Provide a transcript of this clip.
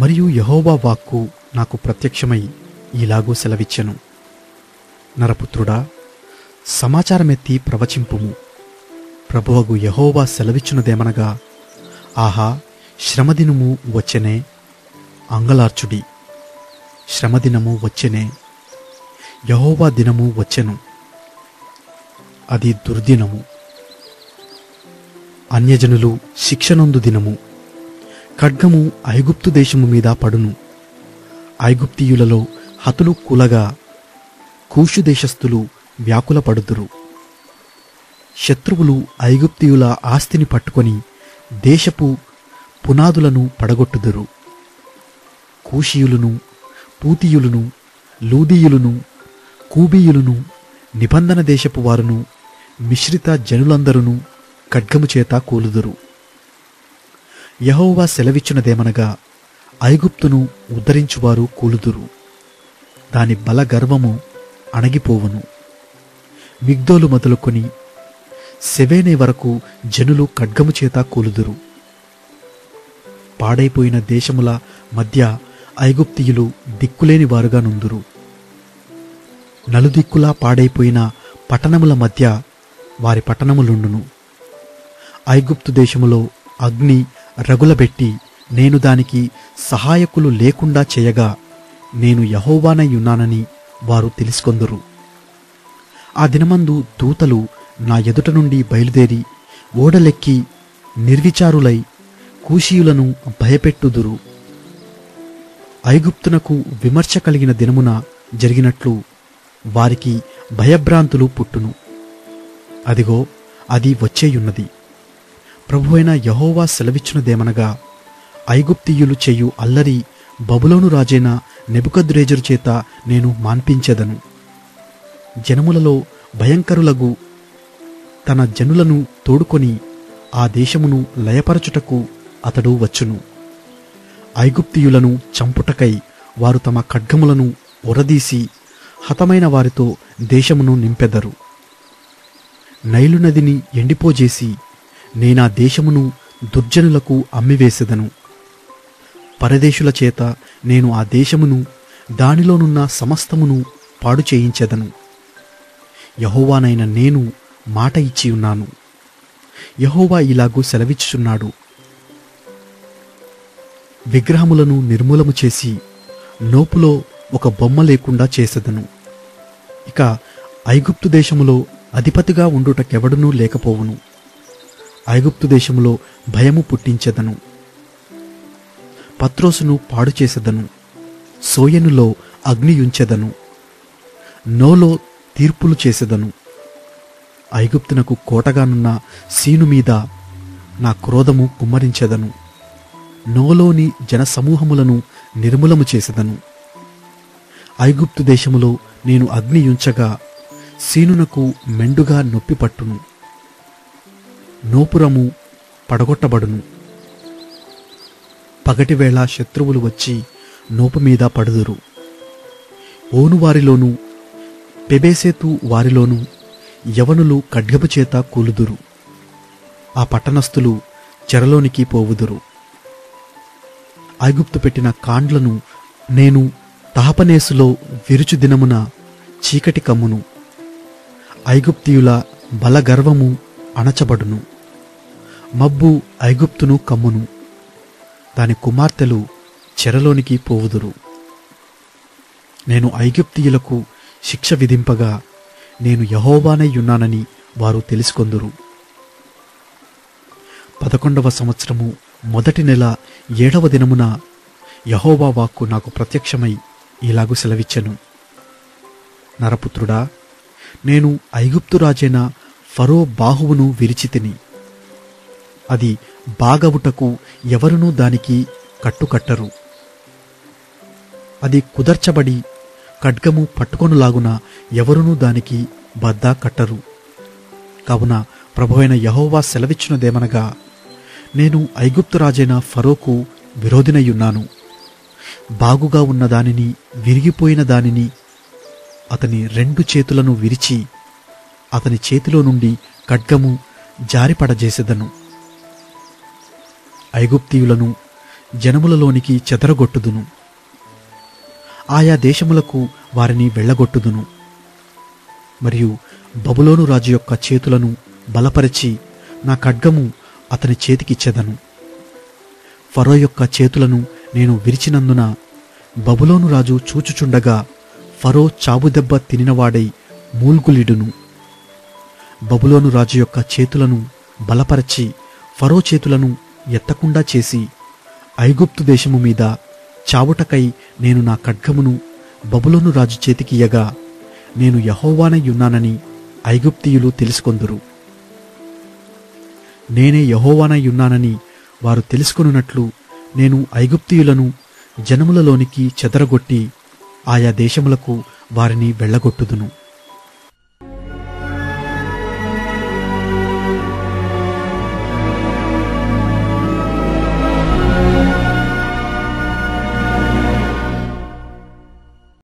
మరియు యెహోవా వాక్కు నాకు ప్రత్యక్షమై ఇలాగూ సెలవిచ్చెను. నరపుత్రుడా, సమాచారమెత్తి ప్రవచింపుము. ప్రభువగు యెహోవా సెలవిచ్చునదేమనగా, ఆహా, శ్రమదినము వచ్చెనే, అంగలార్చుడి. శ్రమదినము వచ్చెనే, యెహోవా దినము వచ్చెను, అది దుర్దినము. అన్యజనులు శిక్షనొందు దినము. ఖడ్గము ఐగుప్తు దేశము మీద పడును. ఐగుప్తీయులలో హతులు కూలగా కూషు దేశస్థులు వ్యాకులపడుదురు. శత్రువులు ఐగుప్తీయుల ఆస్తిని పట్టుకొని దేశపు పునాదులను పడగొట్టుదురు. కూషీయులను, పూతీయులను, లూదీయులను, కూబీయులను, నిబంధన దేశపు వారును, మిశ్రిత జనులందరూ ఖడ్గము చేత కూలుదురు. యెహోవా సెలవిచ్చునదేమనగా, ఐగుప్తును ఉద్ధరించువారు కూలుదురు. దాని బల గర్వము అణగిపోవును. మిగ్దోలు మొదలుకొని సెవేనే వరకు జనులు ఖడ్గము చేత కూలుదురు. పాడైపోయిన దేశముల మధ్య ఐగుప్తీయులు దిక్కులేని వారుగా నుందురు. నలుదిక్కులా పాడైపోయిన పట్టణముల మధ్య వారి పట్టణములుండును. ఐగుప్తు దేశములో అగ్ని రగులబెట్టి నేను దానికి సహాయకులు లేకుండా చేయగా నేను యెహోవానై ఉన్నానని వారు తెలుసుకొందురు. ఆ దినమందు దూతలు నా ఎదుట నుండి బయలుదేరి ఓడలెక్కి నిర్విచారులై కూషీయులను భయపెట్టుదురు. ఐగుప్తునకు విమర్శ కలిగిన దినమున జరిగినట్లు వారికి భయభ్రాంతులు పుట్టును. అదిగో, అది వచ్చేయున్నది. ప్రభువైన యెహోవా సెలవిచ్చునదేమనగా, ఐగుప్తీయులు చెయ్యు అల్లరి బబులోను రాజైన నెబుకద్రేజరు చేత నేను మాన్పించెదను. జనములలో భయంకరులగు తన జనులను తోడుకొని ఆ దేశమును లయపరచుటకు అతడు వచ్చును. ఐగుప్తీయులను చంపుటకై వారు తమ ఖడ్గములను ఒరదీసి హతమైన వారితో దేశమును నింపెదరు. నైలు నదిని ఎండిపోజేసి నేనా దేశమును దుర్జనులకు అమ్మివేసెదను. పరదేశుల చేత నేను ఆ దేశమును దానిలోనున్న సమస్తమును పాడు చేయించెదను. యెహోవానైన నేను మాట ఇచ్చి ఉన్నాను. యెహోవా ఇలాగూ సెలవిచ్చుచున్నాడు. విగ్రహములను నిర్మూలము చేసి నోపులో ఒక బొమ్మ లేకుండా చేసెదను. ఇక ఐగుప్తు దేశములో అధిపతిగా ఉండుటకెవడునూ లేకపోవును. ఐగుప్తు దేశములో భయము పుట్టించెదను. పత్రోసును పాడు చేసెదను. సోయనులో అగ్నియుంచెదను. నోలో తీర్పులు చేసెదను. ఐగుప్తునకు కోటగానున్న సీను మీద నా క్రోధము కుమ్మరించెదను. నోలోని జనసమూహములను నిర్మూలము చేసెదను. ఐగుప్తు దేశములో నేను అగ్నియుంచగా సీనునకు మెండుగా నొప్పి పట్టును. నోపురము పడగొట్టబడును. పగటివేళ శత్రువులు వచ్చి నోపు మీద పడుదురు. ఓనువారిలోను పెబేసేతు వారిలోను యవనులు ఖడ్గము చేత కూలుదురు. ఆ పట్టణస్థులు చెరలోనికి పోవుదురు. ఐగుప్తు పెట్టిన కాండ్లను నేను తహపనేసులో విరుచు దినమున చీకటి కమ్మును. ఐగుప్తీయుల బలగర్వము అణచబడును. మబ్బు ఐగుప్తును కమ్మును. దాని కుమార్తెలు చెరలోనికి పోవుదురు. నేను ఐగుప్తీయులకు శిక్ష విధింపగా నేను యెహోవానై ఉన్నానని వారు తెలుసుకొందురు. 11వ సంవత్సరము మొదటి నెల 7వ దినమున యెహోవా వాక్కు నాకు ప్రత్యక్షమై ఇలాగు సెలవిచ్చెను. నరపుత్రుడా, నేను ఐగుప్తు రాజైన ఫరో బాహువును విరిచితిని. అది బాగవుటకు ఎవరునూ దానికి కట్టుకట్టరు. అది కుదర్చబడి ఖడ్గము పట్టుకొనులాగున ఎవరునూ దానికి బద్దా కట్టరు. కావున ప్రభువైన యెహోవా సెలవిచ్చునదేమనగా, నేను ఐగుప్తు రాజైన ఫరోకు విరోధినయ్యున్నాను. బాగుగా ఉన్న దానిని, విరిగిపోయిన దానిని, అతని 2 చేతులను విరిచి అతని చేతిలో నుండి ఖడ్గము జారిపడజేసెదను. ఐగుప్తీయులను జనములలోనికి చెదరగొట్టుదును. ఆయా దేశములకు వారిని వెళ్ళగొట్టుదును. మరియు బబులోను రాజు యొక్క చేతులను బలపరిచి నా ఖడ్గము అతని చేతికిచ్చెదను. ఫరో యొక్క చేతులను నేను విరిచినందున బబులోను రాజు చూచుచుండగా ఫరో చావుదెబ్బ తినినవాడై మూల్గులిడును. బబులోను రాజు యొక్క చేతులను బలపరచి ఫరో చేతులను ఎత్తకుండా చేసి ఐగుప్తు దేశము మీద చావుటకై నేను నా ఖడ్గమును బబులోను రాజు చేతికియ్యగా నేను యెహోవానయ్యున్నానని ఐగుప్తీయులు తెలుసుకొందురు. నేనే యెహోవానయ్యున్నానని వారు తెలుసుకొనున్నట్లు నేను ఐగుప్తీయులను జనములలోనికి చెదరగొట్టి ఆయా దేశములకు వారిని వెళ్ళగొట్టుదును.